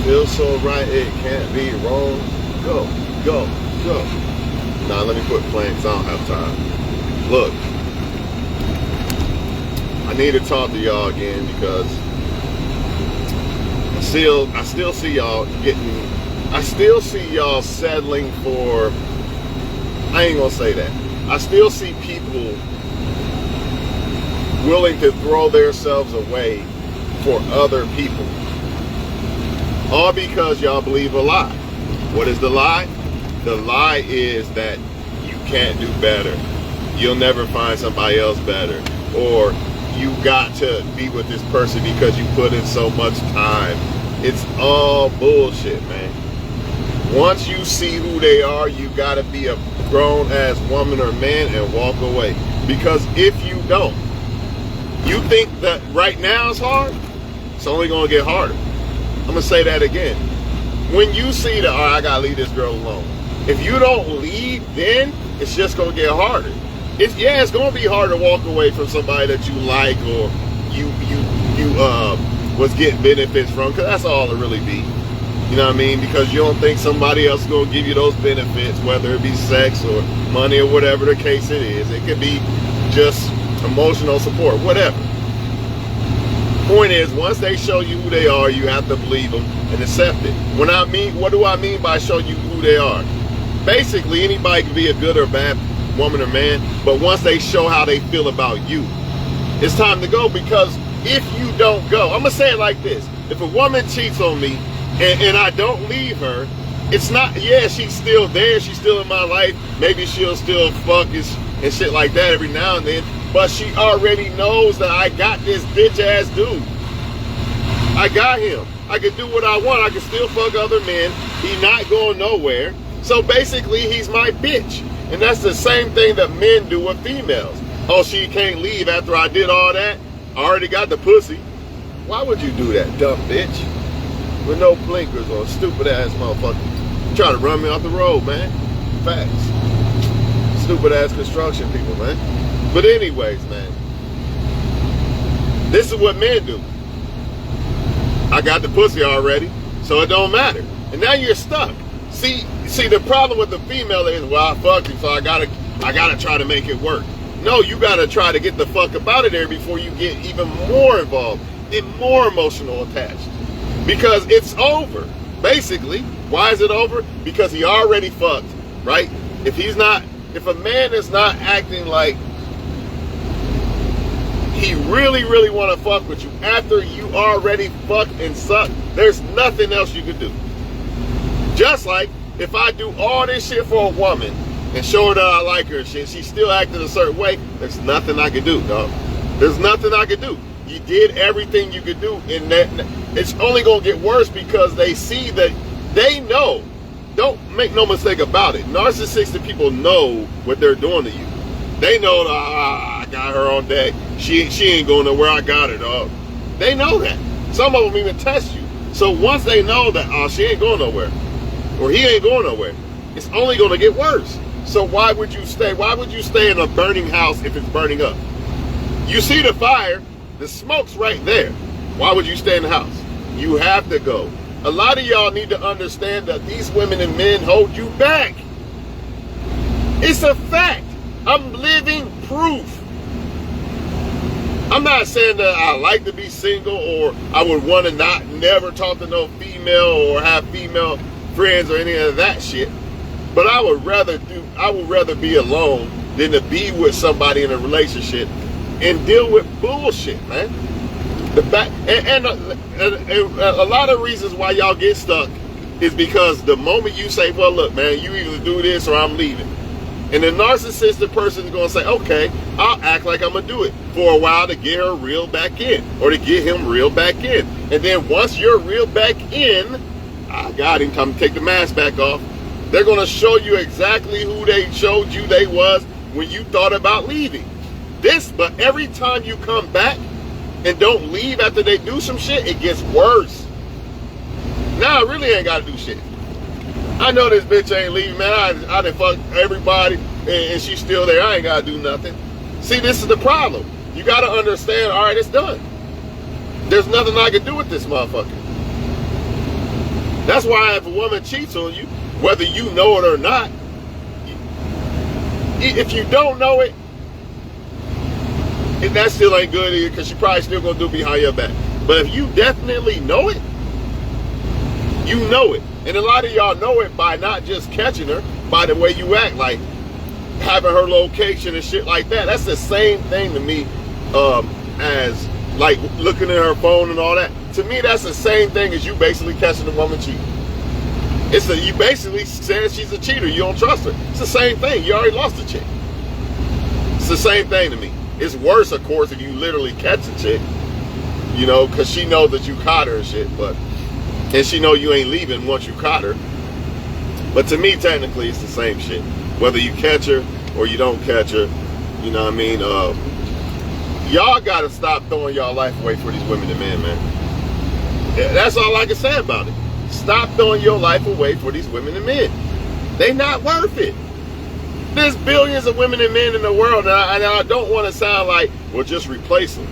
feels so right, it can't be wrong. Go, go, go. Now let me quit playing because I don't have time. Look, I need to talk to y'all again because I still see y'all settling for, I ain't gonna say that. I still see people willing to throw themselves away for other people. All because y'all believe a lie. What is the lie? The lie is that you can't do better. You'll never find somebody else better. Or you got to be with this person because you put in so much time. It's all bullshit, man. Once you see who they are, you gotta be a grown-ass woman or man and walk away. Because if you don't, you think that right now is hard, it's only gonna get harder. I'm gonna say that again. When you see that, all right, I gotta leave this girl alone. If you don't leave, then it's just gonna get harder. It's gonna be hard to walk away from somebody that you like or you was getting benefits from, because that's all it really be. You know what I mean? Because you don't think somebody else is gonna give you those benefits, whether it be sex or money or whatever the case it is. It could be just emotional support, whatever. Point is, once they show you who they are, you have to believe them and accept it. What do I mean by show you who they are? Basically, anybody can be a good or bad woman or man, but once they show how they feel about you, it's time to go. Because if you don't go, I'm gonna say it like this: if a woman cheats on me and I don't leave her, it's not, yeah, she's still there, she's still in my life, maybe she'll still fuck and shit like that every now and then, but she already knows that I got this bitch ass dude. I got him. I can do what I want. I can still fuck other men. He's not going nowhere. So basically, he's my bitch. And that's the same thing that men do with females. Oh, she can't leave after I did all that. I already got the pussy. Why would you do that, dumb bitch? With no blinkers on, stupid ass motherfucker. You try to run me off the road, man. Facts. Stupid ass construction people, man. But anyways, man, this is what men do. I got the pussy already, so it don't matter. And now you're stuck. See, the problem with the female is, well, I fucked him, so I gotta try to make it work. No, you gotta try to get the fuck up out of there before you get even more involved and more emotional attached. Because it's over. Basically, why is it over? Because he already fucked, right? If a man is not acting like he really, really want to fuck with you after you already fucked and sucked, there's nothing else you can do. Just like if I do all this shit for a woman and show her that I like her and shit, she's still acting a certain way, there's nothing I can do, dog. There's nothing I can do. You did everything you could do, and that it's only gonna get worse because they see that they know. Don't make no mistake about it. Narcissistic people know what they're doing to you. They know that I got her on deck. She ain't going nowhere. I got her, dog. They know that. Some of them even test you. So once they know that, she ain't going nowhere, or he ain't going nowhere, it's only going to get worse. So why would you stay? Why would you stay in a burning house if it's burning up? You see the fire, the smoke's right there. Why would you stay in the house? You have to go. A lot of y'all need to understand that these women and men hold you back. It's a fact. I'm living proof. I'm not saying that I like to be single or I would want to never talk to no female or have female friends or any of that shit. But I would rather be alone than to be with somebody in a relationship and deal with bullshit, man. And a lot of reasons why y'all get stuck is because the moment you say, well, look, man, you either do this or I'm leaving. And the narcissistic person is going to say, okay, I'll act like I'm going to do it for a while to get her reeled back in or to get him reeled back in. And then once you're reeled back in, I got him, time to take the mask back off. They're going to show you exactly who they showed you they was when you thought about leaving. But every time you come back and don't leave after they do some shit, it gets worse. Now I really ain't got to do shit. I know this bitch ain't leaving, man. I done fucked everybody and she's still there. I ain't got to do nothing. See, this is the problem. You got to understand, all right, it's done. There's nothing I can do with this motherfucker. That's why if a woman cheats on you, whether you know it or not, if you don't know it, and that still ain't good either, because she probably still gonna do behind your back. But if you definitely know it, you know it. And a lot of y'all know it by not just catching her, by the way you act, like having her location and shit like that. That's the same thing to me as like looking at her phone and all that. To me, that's the same thing as you basically catching a woman cheating. You basically said she's a cheater. You don't trust her. It's the same thing. You already lost a chick. It's the same thing to me. It's worse, of course, if you literally catch a chick, you know, because she knows that you caught her and shit, and she know you ain't leaving once you caught her. But to me, technically, it's the same shit. Whether you catch her or you don't catch her, you know what I mean? Y'all got to stop throwing y'all life away for these women and men, man. That's all I can say about it. Stop throwing your life away for these women and men. They not worth it. There's billions of women and men in the world, and I don't want to sound like, well, just replace them.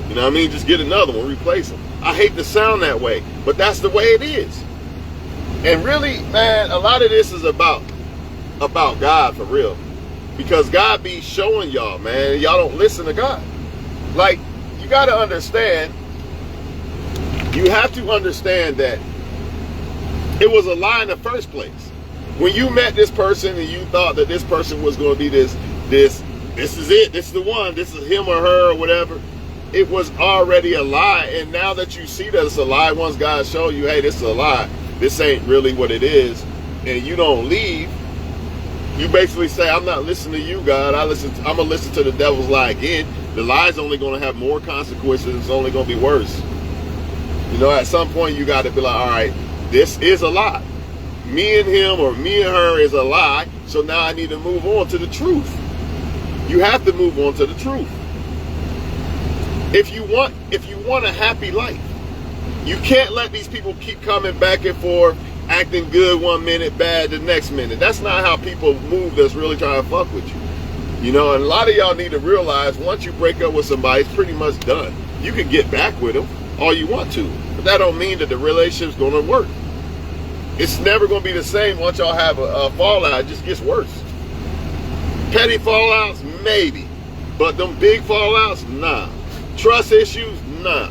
You know what I mean? Just get another one, replace them. I hate to sound that way, but that's the way it is. And really, man, a lot of this is about God for real. Because God be showing y'all, man, y'all don't listen to God. Like, you got to understand, you have to understand that it was a lie in the first place. When you met this person and you thought that this person was going to be this is it, this is the one, this is him or her or whatever, it was already a lie. And now that you see that it's a lie, once God showed you, hey, this is a lie, this ain't really what it is, and you don't leave, you basically say, I'm not listening to you, God. I'm going to listen to the devil's lie again. The lie's only going to have more consequences. It's only going to be worse. You know, at some point you got to be like, all right, this is a lie. Me and him or me and her is a lie. So now I need to move on to the truth. You have to move on to the truth. If you want a happy life, you can't let these people keep coming back and forth, acting good one minute, bad the next minute. That's not how people move that's really trying to fuck with you. You know, and a lot of y'all need to realize once you break up with somebody, it's pretty much done. You can get back with them all you want to, but that don't mean that the relationship's going to work. It's never going to be the same once y'all have a fallout. It just gets worse. Petty fallouts, maybe. But them big fallouts, nah. Trust issues, nah.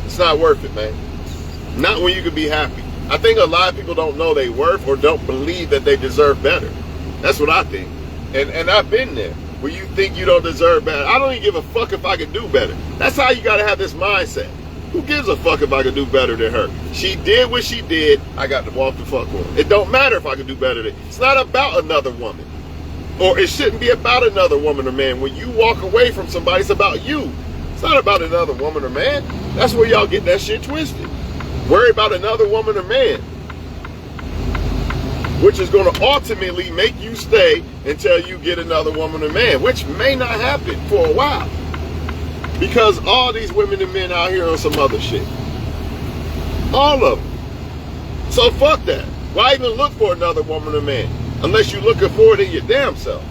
It's not worth it, man. Not when you can be happy. I think a lot of people don't know they worth or don't believe that they deserve better. That's what I think. And I've been there, where you think you don't deserve better. I don't even give a fuck if I can do better. That's how you got to have this mindset. Who gives a fuck if I can do better than her? She did what she did. I got to walk the fuck on. It don't matter if I can do better than. It's not about another woman. Or it shouldn't be about another woman or man. When you walk away from somebody, it's about you. It's not about another woman or man. That's where y'all get that shit twisted. Worry about another woman or man, which is going to ultimately make you stay until you get another woman or man, which may not happen for a while. Because all these women and men out here on some other shit. All of them. So fuck that. Why even look for another woman or man? Unless you're looking for it in your damn self.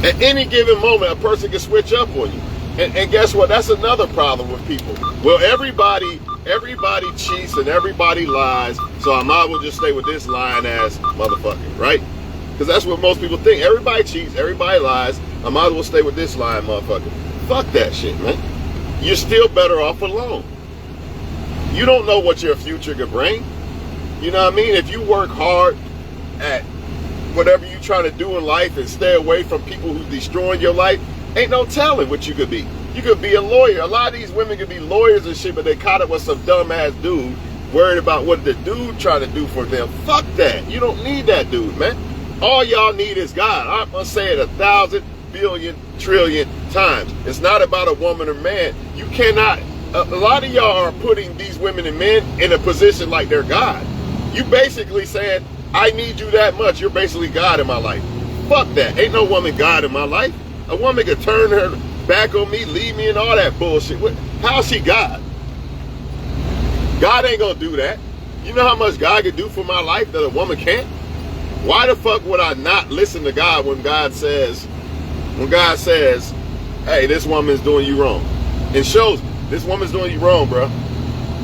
At any given moment, a person can switch up on you. And guess what? That's another problem with people. Well, everybody cheats and everybody lies, so I might as well just stay with this lying ass motherfucker, right? Because that's what most people think. Everybody cheats, everybody lies, I might as well stay with this lying motherfucker. Fuck that shit, man. You're still better off alone. You don't know what your future could bring. You know what I mean? If you work hard at whatever you're trying to do in life and stay away from people who's destroying your life, ain't no telling what you could be. You could be a lawyer. A lot of these women could be lawyers and shit, but they caught up with some dumbass dude worried about what the dude trying to do for them. Fuck that. You don't need that dude, man. All y'all need is God. I'm going to say it 1,000 billion trillion times. It's not about a woman or man. You cannot, a lot of y'all are putting these women and men in a position like they're God. You basically saying, I need you that much. You're basically God in my life. Fuck that. Ain't no woman God in my life. A woman could turn her back on me, leave me, and all that bullshit. How's she God? God ain't gonna do that. You know how much God can do for my life that a woman can't? Why the fuck would I not listen to God when God says, hey, this woman's doing you wrong? It shows this woman's doing you wrong, bro.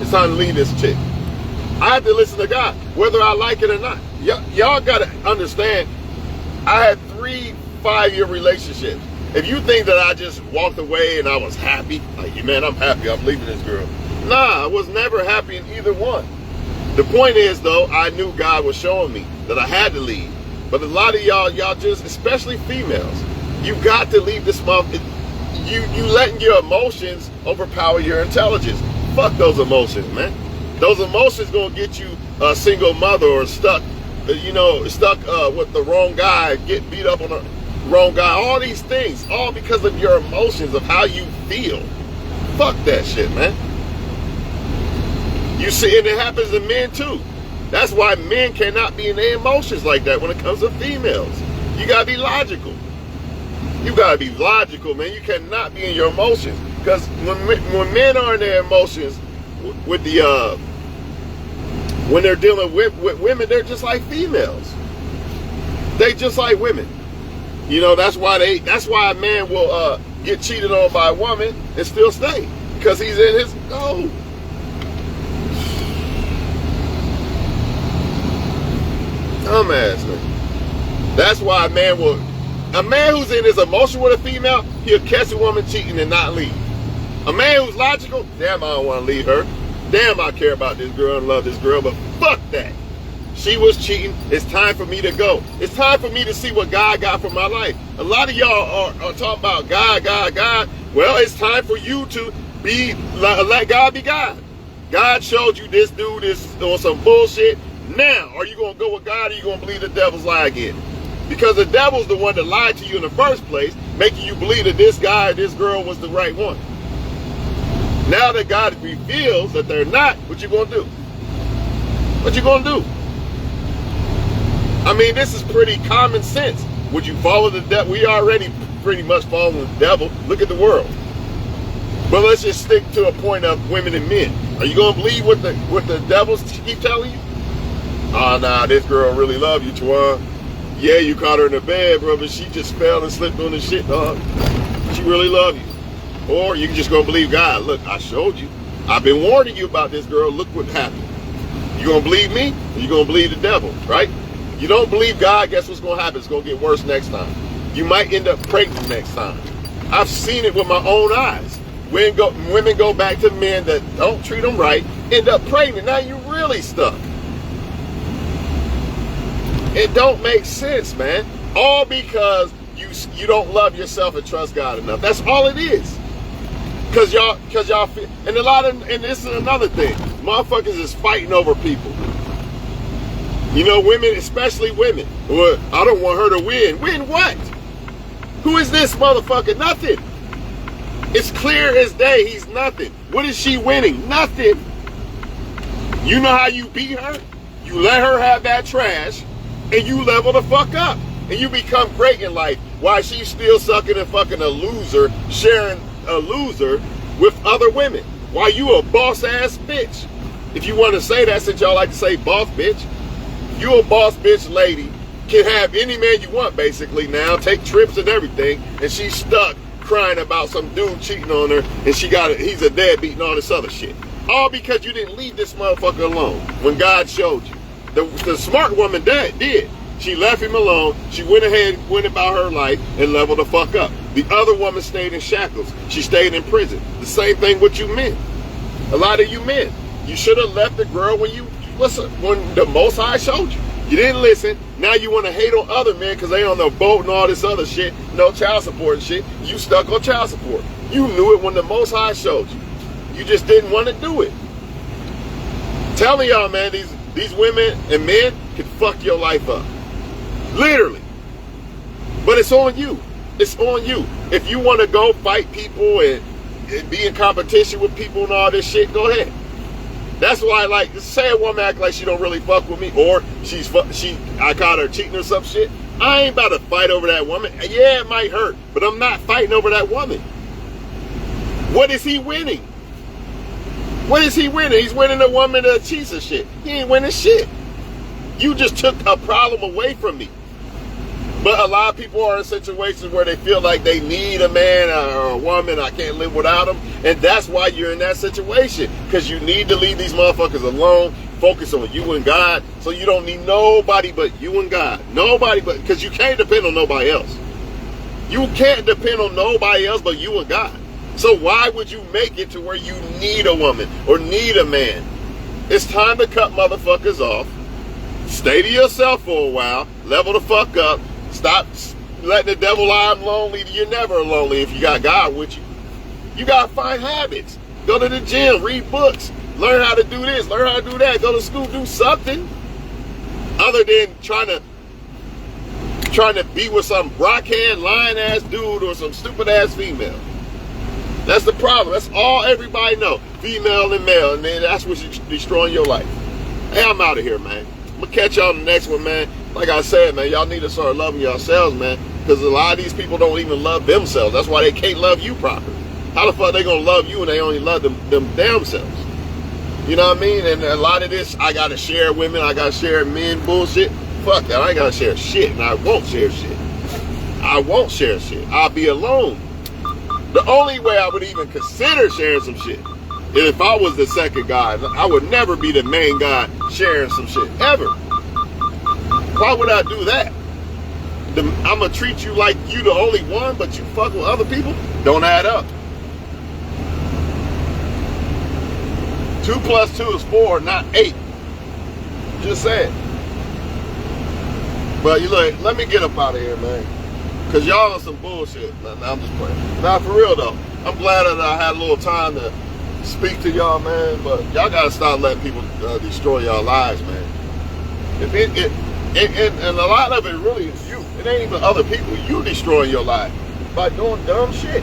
It's time to leave this chick. I have to listen to God, whether I like it or not. Y'all got to understand, I had 3 5-year relationships. If you think that I just walked away and I was happy, like, man, I'm happy, I'm leaving this girl. Nah, I was never happy in either one. The point is, though, I knew God was showing me that I had to leave. But a lot of y'all just, especially females, you got to leave this month. You letting your emotions overpower your intelligence. Fuck those emotions, man. Those emotions gonna get you a single mother or stuck with the wrong guy, get beat up on the wrong guy. All these things, all because of your emotions, of how you feel. Fuck that shit, man. You see, and it happens to men too. That's why men cannot be in their emotions like that when it comes to females. You gotta be logical. You gotta be logical, man. You cannot be in your emotions, because when men are in their emotions with the when they're dealing with women, they're just like females. They just like women. You know, that's why a man will get cheated on by a woman and still stay, because he's in his dumbass nigga. That's why a man who's in his emotion with a female, he'll catch a woman cheating and not leave. A man who's logical, damn, I don't want to leave her. Damn, I care about this girl and love this girl, but fuck that. She was cheating. It's time for me to go. It's time for me to see what God got for my life. A lot of y'all are talking about God. Well, it's time for you to let God be God. God showed you this dude is on some bullshit. Now, are you going to go with God, or are you going to believe the devil's lie again? Because the devil's the one that lied to you in the first place, making you believe that this guy or this girl was the right one. Now that God reveals that they're not, what you going to do? What you going to do? I mean, this is pretty common sense. Would you follow the devil? We already pretty much following the devil. Look at the world. But let's just stick to a point of women and men. Are you going to believe what the devils keep telling you? Oh, nah, this girl really love you, Twan. Yeah, you caught her in the bed, bro, but she just fell and slipped on the shit, dog. She really love you. Or you can just go believe God. Look, I showed you. I've been warning you about this girl. Look what happened. You gonna believe me, or you gonna believe the devil, right? You don't believe God, guess what's gonna happen? It's gonna get worse next time. You might end up pregnant next time. I've seen it with my own eyes. Women go back to men that don't treat them right, end up pregnant. Now you really stuck. It don't make sense, man. All because you don't love yourself and trust God enough. That's all it is. Cause y'all feel, and this is another thing. Motherfuckers is fighting over people. You know, women, especially women. Well, I don't want her to win. Win what? Who is this motherfucker? Nothing. It's clear as day he's nothing. What is she winning? Nothing. You know how you beat her? You let her have that trash, and you level the fuck up. And you become great in life. While she's still sucking and fucking a loser, sharing a loser with other women. While you a boss ass bitch. If you want to say that, since y'all like to say boss bitch, you a boss bitch lady, can have any man you want basically now, take trips and everything, and she's stuck crying about some dude cheating on her, and he's a deadbeat and all this other shit. All because you didn't leave this motherfucker alone when God showed you. The smart woman did. She left him alone. She went ahead, went about her life, and leveled the fuck up. The other woman stayed in shackles. She stayed in prison. The same thing with you men. A lot of you men. You should have left the girl when the Most High showed you. You didn't listen. Now you want to hate on other men because they on the boat and all this other shit. No child support and shit. You stuck on child support. You knew it when the Most High showed you. You just didn't want to do it. Telling y'all, man, these women and men can fuck your life up. Literally. But it's on you. It's on you. If you want to go fight people and be in competition with people and all this shit, go ahead. That's why, like, say a woman act like she don't really fuck with me, or I caught her cheating or some shit. I ain't about to fight over that woman. Yeah, it might hurt, but I'm not fighting over that woman. What is he winning? What is he winning? He's winning a woman that cheats and shit. He ain't winning shit. You just took a problem away from me But a lot of people are in situations where they feel like they need a man or a woman. I can't live without them. And that's why you're in that situation. Because you need to leave these motherfuckers alone. Focus on you and God. So you don't need nobody but you and God. Nobody but, because you can't depend on nobody else. You can't depend on nobody else but you and God. So why would you make it to where you need a woman or need a man? It's time to cut motherfuckers off. Stay to yourself for a while. Level the fuck up. Stop letting the devil lie, I'm lonely. You're never lonely if you got God with you. You got to find habits. Go to the gym, read books, learn how to do this, learn how to do that, go to school, do something other than trying to be with some rockhead, lying ass dude or some stupid ass female. That's the problem. That's all everybody know. Female and male, and then that's what's destroying your life. Hey, I'm out of here, man. I'm going to catch y'all on the next one, man. Like I said, man, y'all need to start loving yourselves, man. Because a lot of these people don't even love themselves. That's why they can't love you properly. How the fuck they going to love you and they only love them damn selves? You know what I mean? And a lot of this, I got to share women, I got to share men bullshit. Fuck that. I ain't got to share shit, and I won't share shit. I won't share shit. I'll be alone. The only way I would even consider sharing some shit is if I was the second guy. I would never be the main guy sharing some shit, ever. Why would I do that? I'm going to treat you like you the only one, but you fuck with other people? Don't add up. 2 + 2 is 4, not 8. Just saying. But you look, let me get up out of here, man. Because y'all are some bullshit. Nah, I'm just playing. Nah, for real, though. I'm glad that I had a little time to speak to y'all, man. But y'all got to stop letting people destroy y'all lives, man. And a lot of it really is you. It ain't even other people. You destroying your life by doing dumb shit.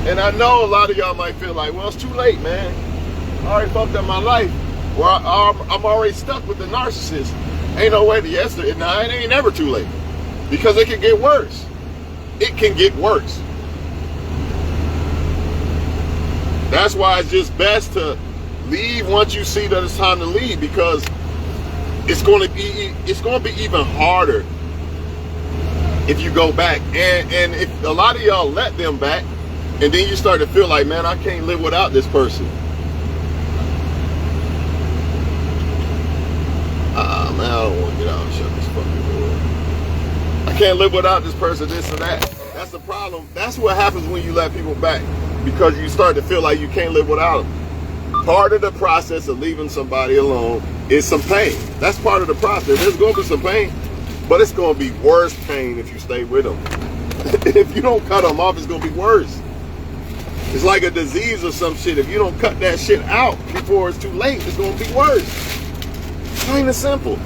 And I know a lot of y'all might feel like, well, it's too late, man. I already fucked up my life. Or I'm already stuck with the narcissist. Ain't no way to yesterday. Nah, it ain't never too late. Because it can get worse. It can get worse. That's why it's just best to leave once you see that it's time to leave, because it's going to be even harder if you go back. And if a lot of y'all let them back, and then you start to feel like, man, I can't live without this person. Man, I don't want to get out and shut this fucking door. I can't live without this person, this and that. That's the problem. That's what happens when you let people back, because you start to feel like you can't live without them. Part of the process of leaving somebody alone is some pain. That's part of the process. There's going to be some pain, but it's going to be worse pain if you stay with them. If you don't cut them off, it's going to be worse. It's like a disease or some shit. If you don't cut that shit out before it's too late, it's going to be worse. Plain and simple.